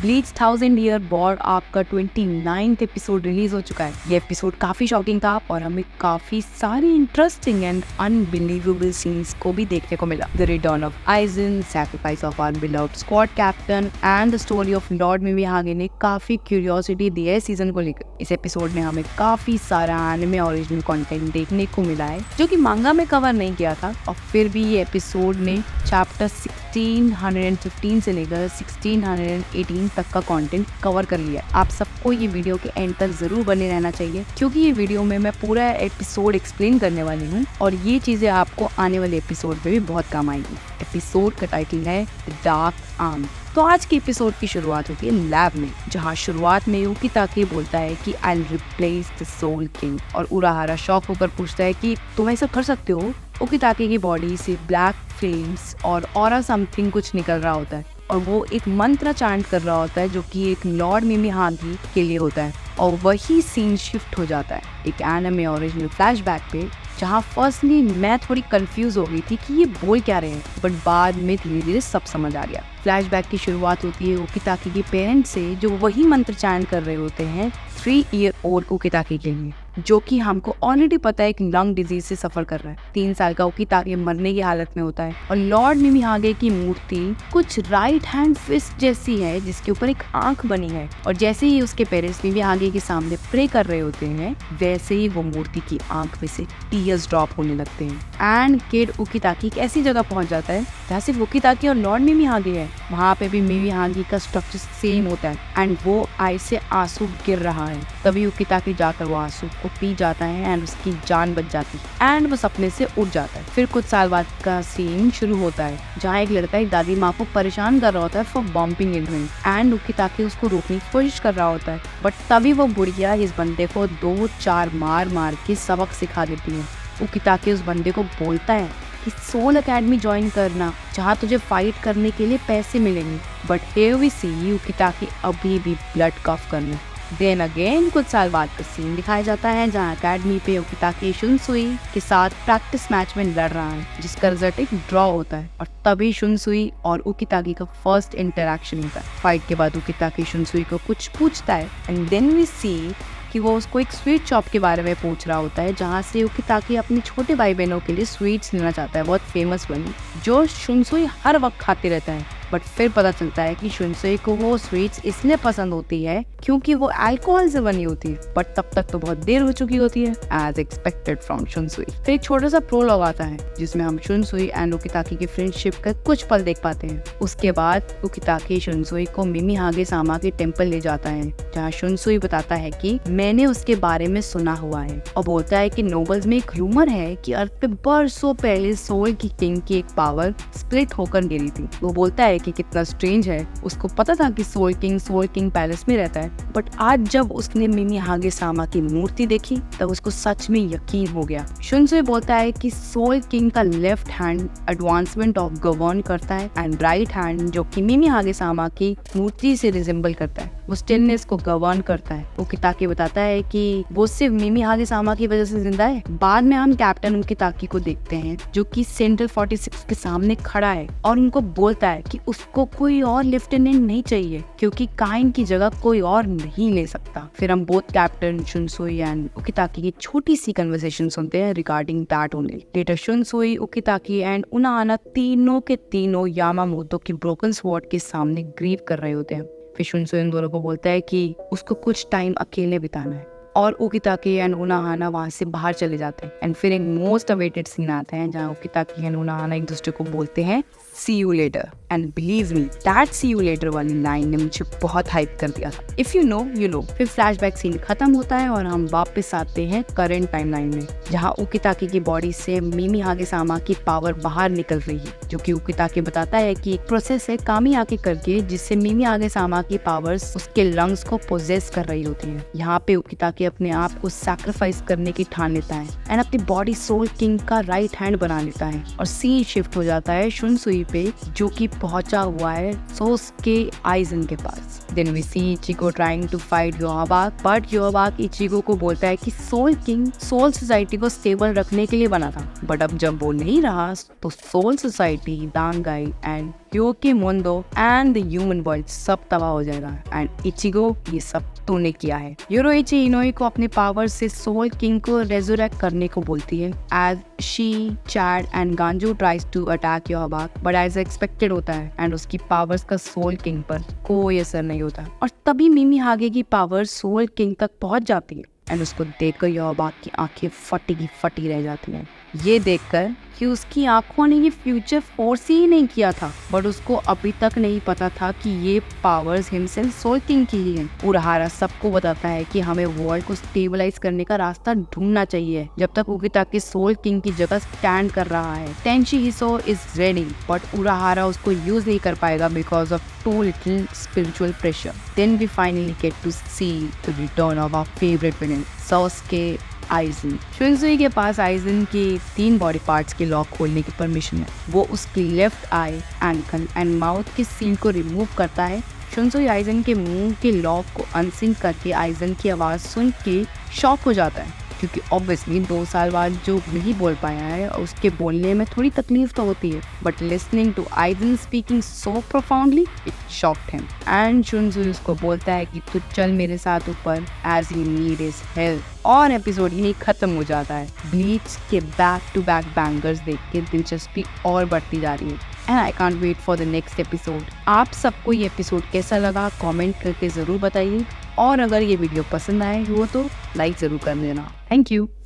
Bleach 1000 year war आपका 29th episode release हो चुका है। ये एपिसोड काफी शॉकिंग था और हमें काफी सारी इंटरेस्टिंग एंड अनबिलीवेबल सीन्स को भी देखने को मिला। The return of Aizen, sacrifice of our beloved squad captain and the story of lord Mimihagi ने काफी क्यूरियोसिटी दी है सीजन को लेकर। इस एपिसोड में हमें काफी सारा एनिमे ओरिजिनल कंटेंट देखने को मिला है जो कि मांगा में कवर नहीं किया था, और फिर भी ये एपिसोड ने चैप्टर 1615 से लेकर 1618 तक का कंटेंट कवर कर लिया। आप सबको ये वीडियो के एंड तक जरूर बने रहना चाहिए, क्योंकि ये वीडियो में मैं पूरा एपिसोड एक्सप्लेन करने वाली हूँ और ये चीजें आपको आने वाले एपिसोड में भी बहुत काम आएगी। एपिसोड का टाइटल है द डार्क आर्म। तो आज के एपिसोड की शुरुआत होती है लैब में, जहाँ शुरुआत में उकीताके बोलता है कि I will replace the soul king, और उराहारा शॉक होकर पूछता है कि तुम ऐसा कर सकते हो। उकीताके की बॉडी से ब्लैक फ्लेम्स और ऑरा समथिंग कुछ निकल रहा होता है और वो एक मंत्र चांट कर रहा होता है जो कि एक लॉर्ड मिमीहागे के लिए होता है, और वही सीन शिफ्ट हो जाता है एक एनिमे ओरिजिनल फ्लैशबैक पे, जहाँ फर्स्टली मैं थोड़ी कंफ्यूज हो गई थी कि ये बोल क्या रहे हैं, बट बाद में धीरे धीरे सब समझ आ गया। फ्लैशबैक की शुरुआत होती है उकीताके के पेरेंट्स से, जो वही मंत्र चैंट कर रहे होते हैं 3 ईयर ओल्ड उकीताके के लिए, जो कि हमको ऑलरेडी पता है एक लंग डिजीज से सफर कर रहा है। 3 साल का उकीताके मरने की हालत में होता है और लॉर्ड मिमीहागे की मूर्ति कुछ राइट हैंड फिस्ट जैसी है जिसके ऊपर एक आंख बनी है, और जैसे ही उसके पेरेंट्स मिमीहागे के सामने प्रे कर रहे होते हैं वैसे ही वो मूर्ति की आंख में से टीयर्स ड्रॉप होने लगते हैं। एंड किड उकीताके एक ऐसी जगह पहुंच जाता है जहाँ सिर्फ उकीताके और लॉर्ड मिमीहागे है। वहाँ पे भी मिमीहागे का स्ट्रक्चर सेम होता है एंड वो आई से आंसू गिर रहा है। तभी उकीताके जाकर वो आंसू को पी जाता है एंड उसकी जान बच जाती है एंड वो सपने से उठ जाता है। फिर कुछ साल बाद का सीन शुरू होता है जहाँ एक लड़का एक दादी माँ को परेशान कर रहा होता है for bumping into him and Ukitake उसको रोकने की कोशिश कर रहा होता है, बट तभी वो बुढ़िया इस बंदे को 2-4 मार के सबक सिखा देती है। उकीताके उस बंदे को बोलता है कि सोल एकेडमी ज्वाइन करना जहाँ तुझे फाइट करने के लिए पैसे मिलेंगे, बट हियर वी सी उकीताके अभी भी ब्लड कफ करना। देन अगेन कुछ साल बाद का सीन दिखाया जाता है जहाँ एकेडमी पे उकीताके शुनसुई के साथ प्रैक्टिस मैच में लड़ रहा है जिसका रिजल्ट एक ड्रॉ होता है, और तभी शुनसुई और उकीताके का फर्स्ट इंटरेक्शन होता है। फाइट के बाद उकीताके शुनसुई को कुछ पूछता है एंड देन वी सी कि वो उसको एक स्वीट शॉप के बारे में पूछ रहा होता है जहाँ से उकीताके अपने छोटे भाई बहनों के लिए स्वीट्स लेना चाहता है, बहुत फेमस बनी जो शुनसुई हर वक्त खाते रहता है। बट फिर पता चलता है कि शुनसुई को वो स्वीट्स इसलिए पसंद होती है क्योंकि वो अल्कोहल से बनी होती है, बट तब तक तो बहुत देर हो चुकी होती है एज एक्सपेक्टेड फ्रॉम शुनसुई। फिर एक छोटा सा प्रोलॉग आता है जिसमें हम शुनसुई एंड उकीताके की फ्रेंडशिप का कुछ पल देख पाते हैं। उसके बाद उकीताके शुनसुई को मिमीहागे सामा के टेम्पल ले जाता है जहाँ शुनसुई बताता है कि मैंने उसके बारे में सुना हुआ है, और बोलता है कि नोबल्स में एक रूमर है कि अर्थ पे बरसों पहले सोल की किंग की एक पावर स्प्लिट होकर गिरी थी। वो बोलता है कि कितना स्ट्रेंज है, उसको पता था कि सोल किंग पैलेस में रहता है, बट आज जब उसने मिमीहागे सामा की मूर्ति देखी तब उसको सच में यकीन हो गया। शुनसुई बोलता है कि सोल किंग का left hand advancement of govern करता है एंड राइट हैंड जो कि मिमीहागे सामा की मूर्ति से रिजेंबल करता है वो स्टिलनेस को गवर्न करता है। उकीताके बताता है कि वो सिर्फ मिमीहागे सामा की वजह से जिंदा है। बाद में हम कैप्टन उकीताके को देखते हैं जो कि सेंट्रल 46 के सामने खड़ा है और उनको बोलता है कि उसको कोई और लेफ्टिनेंट नहीं चाहिए क्योंकि काइन की जगह कोई और नहीं ले सकता। फिर हम both captain Shunsui and Ukitake की छोटी सी कन्वर्सेशन सुनते हैं regarding that only. Later Shunsui, Ukitake and Unohana तीनों के तीनों यामामोतो की ब्रोकन स्वॉर्ड के सामने ग्रीव कर रहे होते हैं। फिर शुनसुई उन दोनों को बोलता है कि उसको कुछ टाइम अकेले बिताना है, और उकीताके एंड उनाहाना वहां से बाहर चले जाते हैं। एंड फिर एक मोस्ट अवेटेड सीन आता है जहाँ उकीताके एंड उनाहाना एक दूसरे को बोलते हैं see you later, and believe me that see you later वाली लाइन ने मुझे बहुत हाइप कर दिया था। If you know you know. फिर फ्लैशबैक सीन खत्म होता है और हम वापस आते हैं करंट टाइमलाइन में जहाँ उकीताके की बॉडी से मिमीहागे सामा की पावर बाहर निकल रही है, जो कि उकीताके बताता है कि एक प्रोसेस है कामियाके करके जिससे मिमीहागे सामा की पावर्स उसके लंग्स को पोजेस कर रही होती है। यहाँ पे उकीताके अपने आप को सैक्रिफाइस करने की ठान लेता है एंड अपनी बॉडी सोल किंग का राइट हैंड बना लेता है, और सीन शिफ्ट हो जाता है शुनसुई पे जो कि पहुंचा हुआ है सोसुके आइजन के पास। Then we see Ichigo trying to fight Yhwach, but Yhwach Ichigo को बोलता है कि सोल किंग सोल सोसाइटी को स्टेबल रखने के लिए बना था, बट अब जब वो नहीं रहा तो सोल सोसाइटी, दांगाई एंड क्योंकि मोंदो एंड द ह्यूमन वर्ल्ड सब तबाह हो जाएगा एंड इचिगो ये सब तूने किया है। योरोइची इनोई को अपने पावर से सोल किंग को रेजरेक्ट करने को बोलती है एज शी चैड and Ganju tries to attack योहाबाक, बट एज एक्सपेक्टेड होता है एंड उसकी पावर्स का सोल किंग पर कोई असर नहीं होता। और तभी मिमी हागे की पावर सोल किंग तक पहुंच जाती है एंड उसको देखकर योहाबाक की आंखें फटी की फटी रह जाती हैं। ये देखकर कि उसकी आंखों ने ये फ्यूचर फोर्स ही नहीं किया था, बट उसको अभी तक नहीं पता था कि ये पावर्स हिमसेल्फ सोल किंग की ही हैं। उराहारा सबको बताता है कि हमें वर्ल्ड को स्टेबलाइज करने का रास्ता ढूंढना चाहिए जब तक उगिता के सोल किंग की जगह स्टैंड कर रहा है। टेंशी हिसो इज रेडी, बट उराहारा उसको यूज नहीं कर पाएगा because of too little spiritual pressure. Then we finally get to see the return of our favourite villain Sosuke Aizen. Shunsui के पास आइजन के 3 बॉडी पार्ट्स के लॉक खोलने की परमिशन है। वो उसकी left I, ankle and mouth के सील को रिमूव करता है। शुनसुई आइजन के मुंह के लॉक को अनसिंक करके आइजन की आवाज़ सुन के शॉक हो जाता है, क्योंकि ऑब्वियसली 2 साल बाद जो नहीं बोल पाया है उसके बोलने में थोड़ी तकलीफ तो होती है, but listening to Aizen speaking so profoundly it shocked him and Shunsui उसको बोलता है कि तू चल मेरे साथ ऊपर as he need his help. और एपिसोड ही खत्म हो जाता है। ब्लीच के बैक टू बैक बैंगर्स देख के दिलचस्पी और बढ़ती जा रही है and I can't wait for the next episode. आप सबको ये एपिसोड कैसा लगा कमेंट करके ज़रूर बताइए, और अगर ये वीडियो पसंद आए हो तो लाइक ज़रूर कर देना। Thank you.